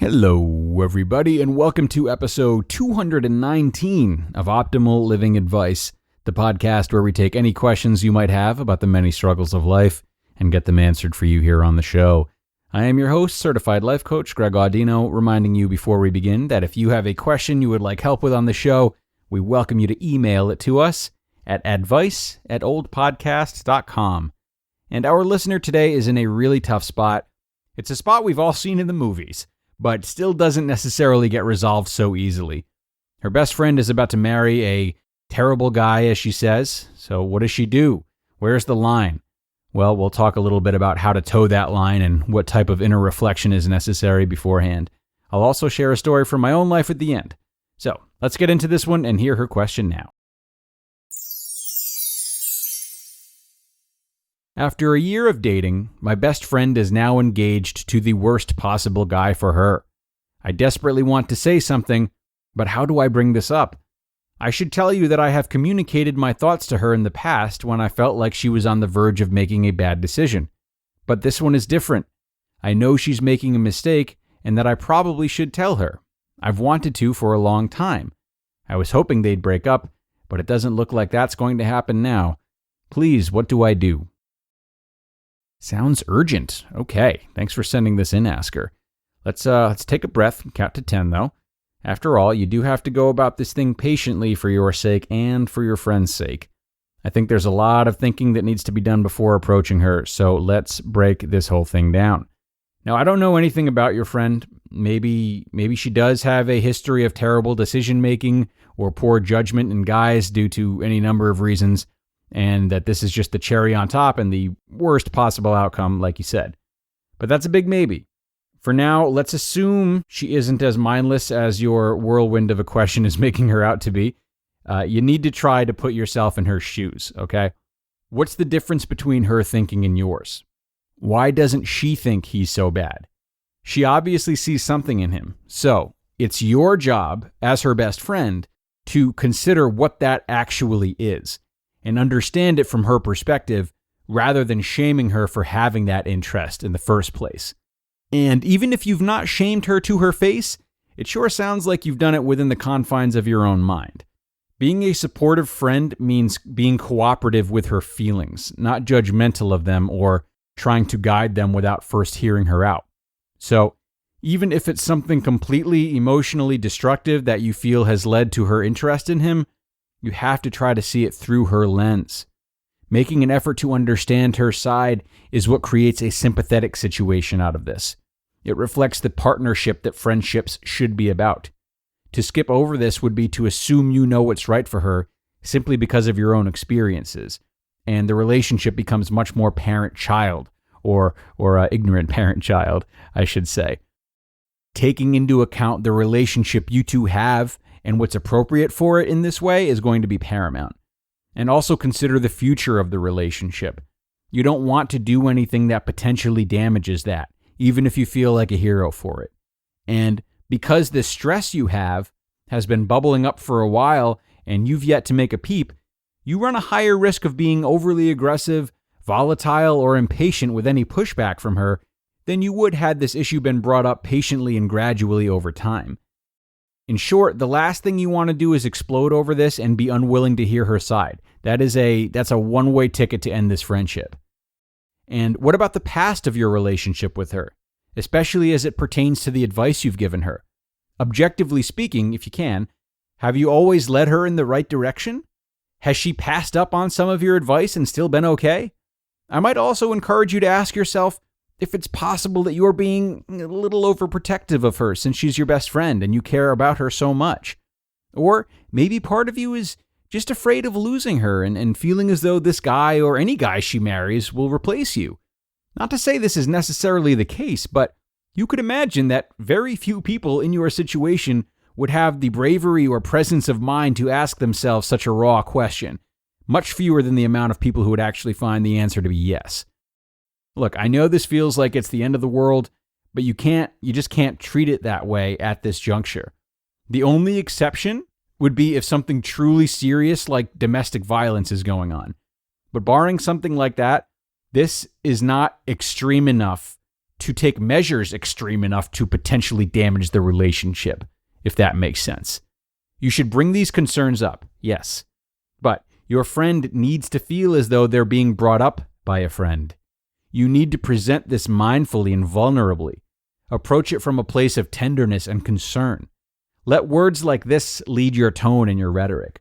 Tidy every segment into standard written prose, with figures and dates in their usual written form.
Hello, everybody, and welcome to episode 219 of Optimal Living Advice, the podcast where we take any questions you might have about the many struggles of life and get them answered for you here on the show. I am your host, certified life coach Greg Audino, reminding you before we begin that if you have a question you would like help with on the show, we welcome you to email it to us at advice@oldpodcast.com. And our listener today is in a really tough spot. It's a spot we've all seen in the movies, but still doesn't necessarily get resolved so easily. Her best friend is about to marry a terrible guy, as she says. So what does she do? Where's the line? Well, we'll talk a little bit about how to toe that line and what type of inner reflection is necessary beforehand. I'll also share a story from my own life at the end. So let's get into this one and hear her question now. After a year of dating, my best friend is now engaged to the worst possible guy for her. I desperately want to say something, but how do I bring this up? I should tell you that I have communicated my thoughts to her in the past when I felt like she was on the verge of making a bad decision. But this one is different. I know she's making a mistake and that I probably should tell her. I've wanted to for a long time. I was hoping they'd break up, but it doesn't look like that's going to happen now. Please, what do I do? Sounds urgent. Okay, thanks for sending this in, Asker. Let's take a breath and count to 10, though. After all, you do have to go about this thing patiently for your sake and for your friend's sake. I think there's a lot of thinking that needs to be done before approaching her, so let's break this whole thing down. Now, I don't know anything about your friend. Maybe she does have a history of terrible decision-making or poor judgment in guys due to any number of reasons, and that this is just the cherry on top and the worst possible outcome, like you said. But that's a big maybe. For now, let's assume she isn't as mindless as your whirlwind of a question is making her out to be. You need to try to put yourself in her shoes, okay? What's the difference between her thinking and yours? Why doesn't she think he's so bad? She obviously sees something in him. So it's your job, as her best friend, to consider what that actually is and understand it from her perspective rather than shaming her for having that interest in the first place. And even if you've not shamed her to her face, it sure sounds like you've done it within the confines of your own mind. Being a supportive friend means being cooperative with her feelings, not judgmental of them or trying to guide them without first hearing her out. So, even if it's something completely emotionally destructive that you feel has led to her interest in him, you have to try to see it through her lens. Making an effort to understand her side is what creates a sympathetic situation out of this. It reflects the partnership that friendships should be about. To skip over this would be to assume you know what's right for her simply because of your own experiences, and the relationship becomes much more parent-child, or ignorant parent-child, I should say. Taking into account the relationship you two have and what's appropriate for it in this way is going to be paramount. And also consider the future of the relationship. You don't want to do anything that potentially damages that, even if you feel like a hero for it. And because the stress you have has been bubbling up for a while and you've yet to make a peep, you run a higher risk of being overly aggressive, volatile, or impatient with any pushback from her than you would had this issue been brought up patiently and gradually over time. In short, the last thing you want to do is explode over this and be unwilling to hear her side. That's a one-way ticket to end this friendship. And what about the past of your relationship with her, especially as it pertains to the advice you've given her? Objectively speaking, if you can, have you always led her in the right direction? Has she passed up on some of your advice and still been okay? I might also encourage you to ask yourself if it's possible that you're being a little overprotective of her since she's your best friend and you care about her so much. Or maybe part of you is just afraid of losing her and feeling as though this guy or any guy she marries will replace you. Not to say this is necessarily the case, but you could imagine that very few people in your situation would have the bravery or presence of mind to ask themselves such a raw question. Much fewer than the amount of people who would actually find the answer to be yes. Look, I know this feels like it's the end of the world, but you just can't treat it that way at this juncture. The only exception would be if something truly serious like domestic violence is going on. But barring something like that, this is not extreme enough to take measures extreme enough to potentially damage the relationship, if that makes sense. You should bring these concerns up, yes, but your friend needs to feel as though they're being brought up by a friend. You need to present this mindfully and vulnerably. Approach it from a place of tenderness and concern. Let words like this lead your tone and your rhetoric.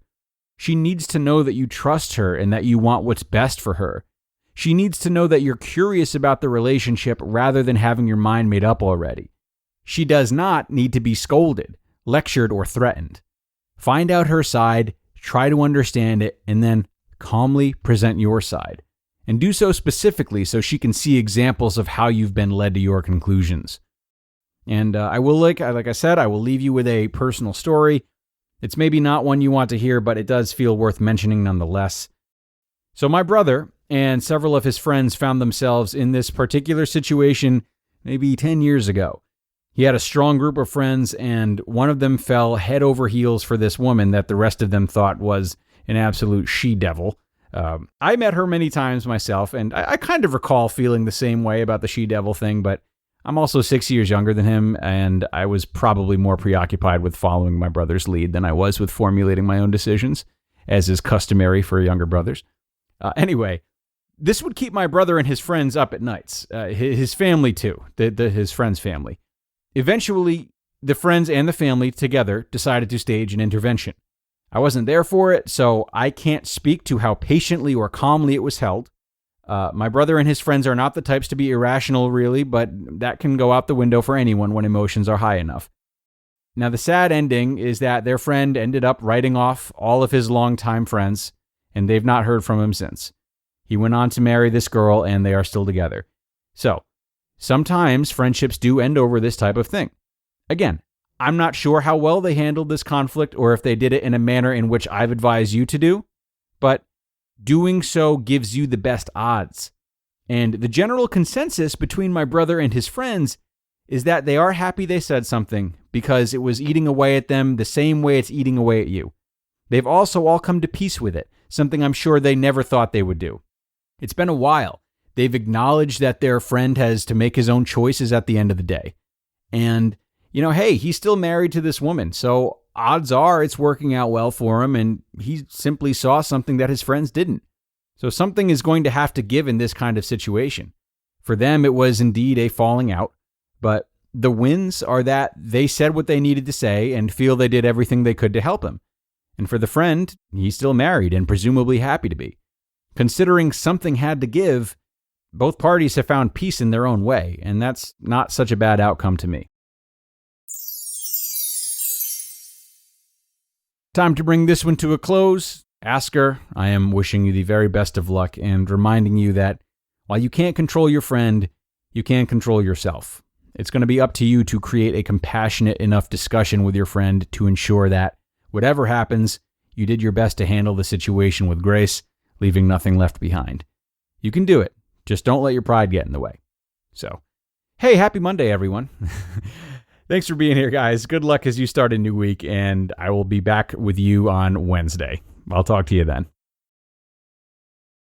She needs to know that you trust her and that you want what's best for her. She needs to know that you're curious about the relationship rather than having your mind made up already. She does not need to be scolded, lectured, or threatened. Find out her side, try to understand it, and then calmly present your side. And do so specifically so she can see examples of how you've been led to your conclusions. And I will, like I said, I will leave you with a personal story. It's maybe not one you want to hear, but it does feel worth mentioning nonetheless. So my brother and several of his friends found themselves in this particular situation maybe 10 years ago. He had a strong group of friends, and one of them fell head over heels for this woman that the rest of them thought was an absolute she-devil. I met her many times myself, and I kind of recall feeling the same way about the she-devil thing, but I'm also 6 years younger than him, and I was probably more preoccupied with following my brother's lead than I was with formulating my own decisions, as is customary for younger brothers. Anyway, this would keep my brother and his friends up at nights. His family, too, his friend's family. Eventually, the friends and the family together decided to stage an intervention. I wasn't there for it, so I can't speak to how patiently or calmly it was held. My brother and his friends are not the types to be irrational, really, but that can go out the window for anyone when emotions are high enough. Now, the sad ending is that their friend ended up writing off all of his longtime friends, and they've not heard from him since. He went on to marry this girl, and they are still together. So, sometimes friendships do end over this type of thing. Again, I'm not sure how well they handled this conflict or if they did it in a manner in which I've advised you to do, but doing so gives you the best odds. And the general consensus between my brother and his friends is that they are happy they said something because it was eating away at them the same way it's eating away at you. They've also all come to peace with it, something I'm sure they never thought they would do. It's been a while. They've acknowledged that their friend has to make his own choices at the end of the day. And, hey, he's still married to this woman, so odds are it's working out well for him, and he simply saw something that his friends didn't. So something is going to have to give in this kind of situation. For them, it was indeed a falling out, but the wins are that they said what they needed to say and feel they did everything they could to help him. And for the friend, he's still married and presumably happy to be. Considering something had to give, both parties have found peace in their own way, and that's not such a bad outcome to me. Time to bring this one to a close. Asker, I am wishing you the very best of luck and reminding you that while you can't control your friend, you can control yourself. It's going to be up to you to create a compassionate enough discussion with your friend to ensure that whatever happens, you did your best to handle the situation with grace, leaving nothing left behind. You can do it. Just don't let your pride get in the way. So, hey, happy Monday, everyone. Thanks for being here, guys. Good luck as you start a new week, and I will be back with you on Wednesday. I'll talk to you then.